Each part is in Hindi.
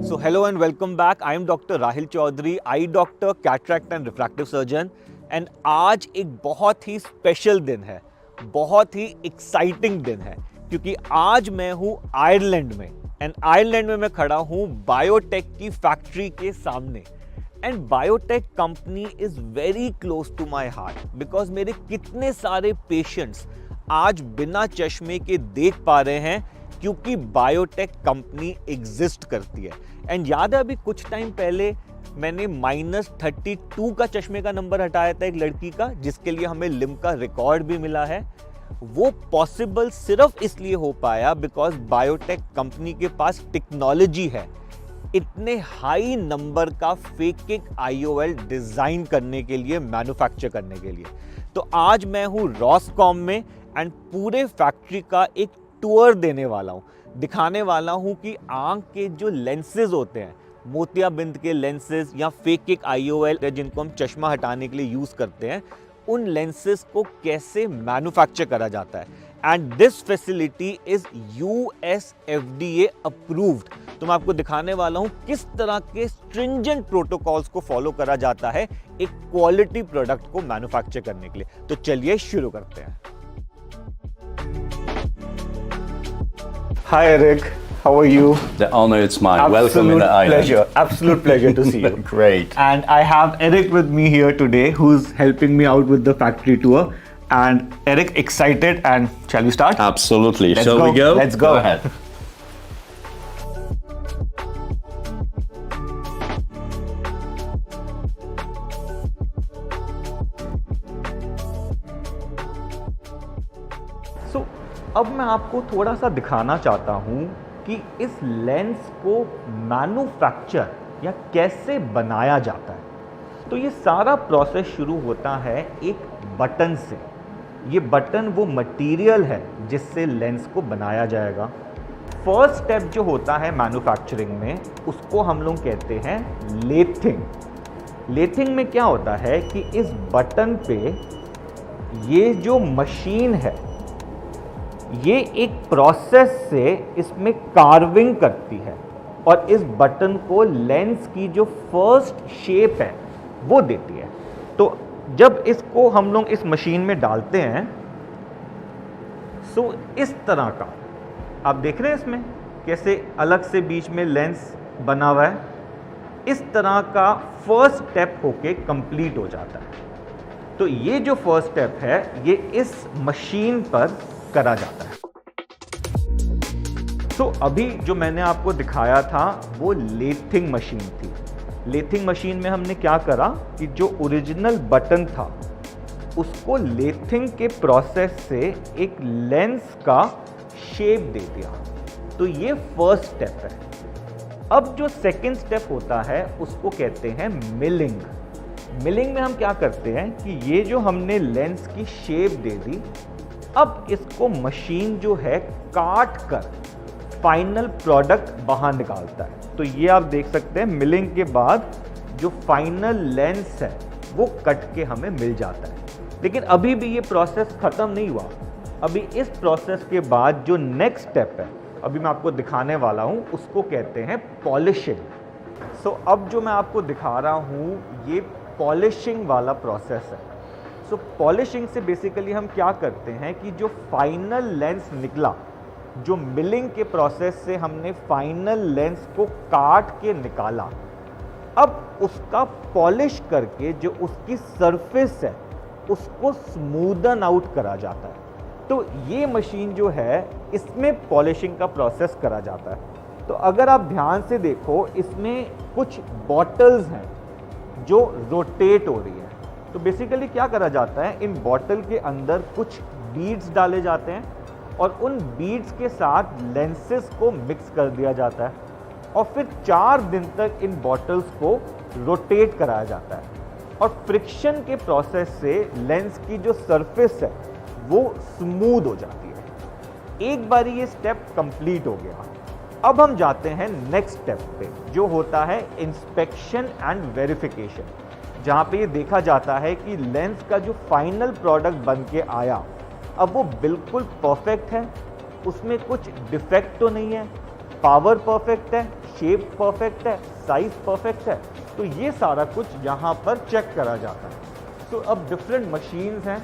So hello and welcome back. I am Dr. Rahil Chaudhary, eye doctor, cataract and refractive surgeon. And आज एक बहुत ही स्पेशल दिन है, बहुत ही एक्साइटिंग दिन है, क्योंकि आज मैं हूँ आयरलैंड में एंड आयरलैंड में मैं खड़ा हूँ बायोटेक की फैक्ट्री के सामने. And biotech company is very close to my heart because मेरे कितने सारे पेशेंट्स आज बिना चश्मे के देख पा रहे हैं क्योंकि बायोटेक कंपनी एग्जिस्ट करती है. एंड याद है अभी कुछ टाइम पहले मैंने -32 का चश्मे का नंबर हटाया था एक लड़की का, जिसके लिए हमें लिम्का रिकॉर्ड भी मिला है. वो पॉसिबल सिर्फ इसलिए हो पाया बिकॉज बायोटेक कंपनी के पास टेक्नोलॉजी है इतने हाई नंबर का फेकिक IOL डिजाइन करने के लिए, मैन्युफैक्चर करने के लिए. तो आज मैं हूँ रॉसकॉम में एंड पूरे फैक्ट्री का एक टूर देने वाला हूँ, दिखाने वाला हूँ कि आंख के जो लेंसेज होते हैं, मोतियाबिंद के लेंसेज या फेकिक IOL जिनको हम चश्मा हटाने के लिए यूज करते हैं, उन लेंसेज को कैसे मैन्युफैक्चर करा जाता है. And this facility is US FDA approved. तो मैं आपको दिखाने वाला हूं किस तरह के स्ट्रिंजेंट प्रोटोकॉल्स को फॉलो करा जाता है एक क्वालिटी प्रोडक्ट को मैन्युफैक्चर करने के लिए. तो चलिए शुरू करते हैं. Hi Eric, how are you? The honor is mine. Welcome in the island. Absolute pleasure to see you. Great. And I have Eric with me here today, who's helping me out with the factory tour. And Eric, excited, and shall we start? Absolutely. Shall we go? Let's go. Go ahead. So, अब मैं आपको थोड़ा सा दिखाना चाहता हूँ कि इस लेंस को मैन्युफैक्चर या कैसे बनाया जाता है. तो ये सारा प्रोसेस शुरू होता है एक बटन से. ये बटन वो मटेरियल है जिससे लेंस को बनाया जाएगा. फर्स्ट स्टेप जो होता है मैन्युफैक्चरिंग में, उसको हम लोग कहते हैं लेथिंग. लेथिंग में क्या होता है कि इस बटन पे ये जो मशीन है, ये एक प्रोसेस से इसमें कार्विंग करती है और इस बटन को लेंस की जो फर्स्ट शेप है वो देती है. तो जब इसको हम लोग इस मशीन में डालते हैं, सो इस तरह का आप देख रहे हैं इसमें कैसे अलग से बीच में लेंस बना हुआ है. इस तरह का फर्स्ट स्टेप होके कंप्लीट हो जाता है. तो ये जो फर्स्ट स्टेप है ये इस मशीन पर करा जाता है. तो अभी जो मैंने आपको दिखाया था वो लेथिंग मशीन थी. लेथिंग मशीन में हमने क्या करा कि जो ओरिजिनल बटन था उसको लेथिंग के प्रोसेस से एक लेंस का शेप दे दिया. तो ये फर्स्ट स्टेप है. अब जो सेकंड स्टेप होता है उसको कहते हैं मिलिंग. मिलिंग में हम क्या करते हैं कि ये जो हमने लेंस की शेप दे दी, अब इसको मशीन जो है काट कर फाइनल प्रोडक्ट बाहर निकालता है. तो ये आप देख सकते हैं मिलिंग के बाद जो फाइनल लेंस है वो कट के हमें मिल जाता है. लेकिन अभी भी ये प्रोसेस खत्म नहीं हुआ. अभी इस प्रोसेस के बाद जो नेक्स्ट स्टेप है अभी मैं आपको दिखाने वाला हूँ, उसको कहते हैं पॉलिशिंग. सो अब जो मैं आपको दिखा रहा हूँ ये पॉलिशिंग वाला प्रोसेस है. सो पॉलिशिंग से बेसिकली हम क्या करते हैं कि जो फाइनल लेंस निकला, जो मिलिंग के प्रोसेस से हमने फाइनल लेंस को काट के निकाला, अब उसका पॉलिश करके जो उसकी सरफेस है उसको स्मूदन आउट करा जाता है. तो ये मशीन जो है इसमें पॉलिशिंग का प्रोसेस करा जाता है. तो अगर आप ध्यान से देखो इसमें कुछ बॉटल्स हैं जो रोटेट हो रही है. तो बेसिकली क्या करा जाता है, इन बॉटल के अंदर कुछ बीड्स डाले जाते हैं और उन बीड्स के साथ लेंसेस को मिक्स कर दिया जाता है और फिर 4 दिन तक इन बॉटल्स को रोटेट कराया जाता है. और फ्रिक्शन के प्रोसेस से लेंस की जो सरफेस है वो स्मूथ हो जाती है. एक बार ये स्टेप कंप्लीट हो गया, अब हम जाते हैं नेक्स्ट स्टेप पे जो होता है इंस्पेक्शन एंड वेरिफिकेशन, जहाँ पे ये देखा जाता है कि लेंस का जो फाइनल प्रोडक्ट बन के आया अब वो बिल्कुल परफेक्ट है, उसमें कुछ डिफेक्ट तो नहीं है, पावर परफेक्ट है, शेप परफेक्ट है, साइज परफेक्ट है, तो ये सारा कुछ यहाँ पर चेक करा जाता है। तो अब डिफरेंट मशीन्स हैं,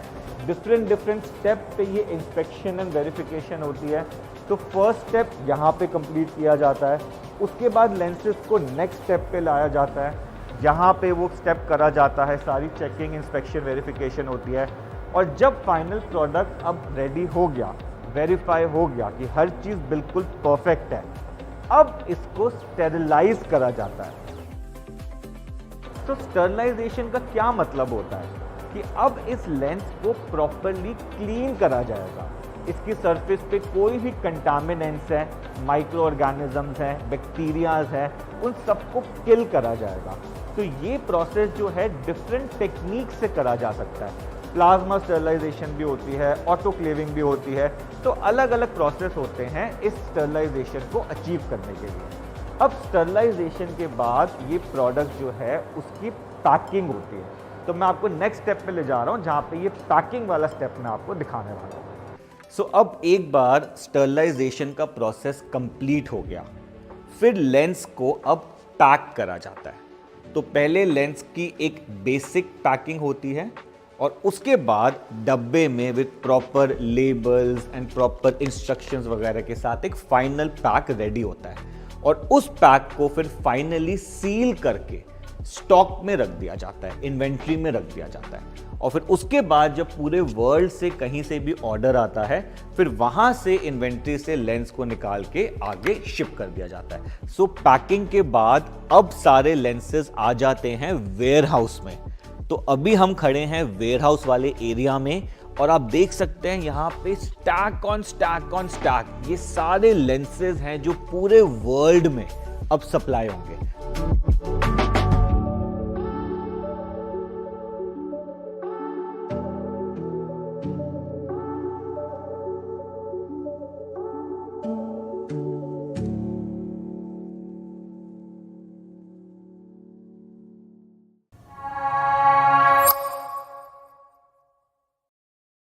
डिफरेंट स्टेप पे ये इंस्पेक्शन एंड वेरिफिकेशन होती है। तो फर्स्ट स्टेप यहाँ पे कंप्लीट किया जाता है, उसके बाद लेंसेज को नेक्स्ट स्टेप पे लाया जाता है, यहाँ पे वो स्टेप करा जाता है, सारी चेकिंग, इंस्पेक्शन, वेरिफिकेशन होती है। और जब फाइनल प्रोडक्ट अब रेडी हो गया, वेरीफाई हो गया कि हर चीज़ बिल्कुल परफेक्ट है, अब इसको स्टेरिलाइज करा जाता है। तो स्टरलाइजेशन का क्या मतलब होता है कि अब इस लेंस को प्रॉपरली क्लीन करा जाएगा। इसकी सरफेस पे कोई भी कंटामिनेंट्स है, माइक्रो ऑर्गेनिजम्स हैं, बैक्टीरियाज हैं, उन सबको किल करा जाएगा। तो ये प्रोसेस जो है डिफरेंट टेक्निक से करा जा सकता है। प्लाज्मा स्टरलाइजेशन भी होती है, ऑटोक्लेविंग भी होती है। तो अलग अलग प्रोसेस होते हैं इस स्टरलाइजेशन को अचीव करने के लिए। अब स्टरलाइजेशन के बाद ये प्रोडक्ट जो है उसकी पैकिंग होती है। तो मैं आपको नेक्स्ट स्टेप पे ले जा रहा हूँ, जहाँ पे ये पैकिंग वाला स्टेप मैं आपको दिखाने वाला हूँ। सो अब एक बार स्टरलाइजेशन का प्रोसेस कंप्लीट हो गया, फिर लेंस को अब पैक करा जाता है। तो पहले लेंस की एक बेसिक पैकिंग होती है और उसके बाद डब्बे में with proper labels and proper instructions वगैरह के साथ एक फाइनल पैक रेडी होता है। और उस पैक को फिर फाइनली सील करके स्टॉक में रख दिया जाता है, इन्वेंट्री में रख दिया जाता है। और फिर उसके बाद जब पूरे वर्ल्ड से कहीं से भी ऑर्डर आता है, फिर वहां से इन्वेंट्री से लेंस को निकाल के आगे शिप कर दिया जाता है। सो पैकिंग के बाद अब सारे लेंसेज आ जाते हैं वेयर हाउस में। तो अभी हम खड़े हैं वेयर हाउस वाले एरिया में और आप देख सकते हैं यहाँ पे स्टैक ऑन स्टैक ये सारे लेंसेज हैं जो पूरे वर्ल्ड में अब सप्लाई होंगे।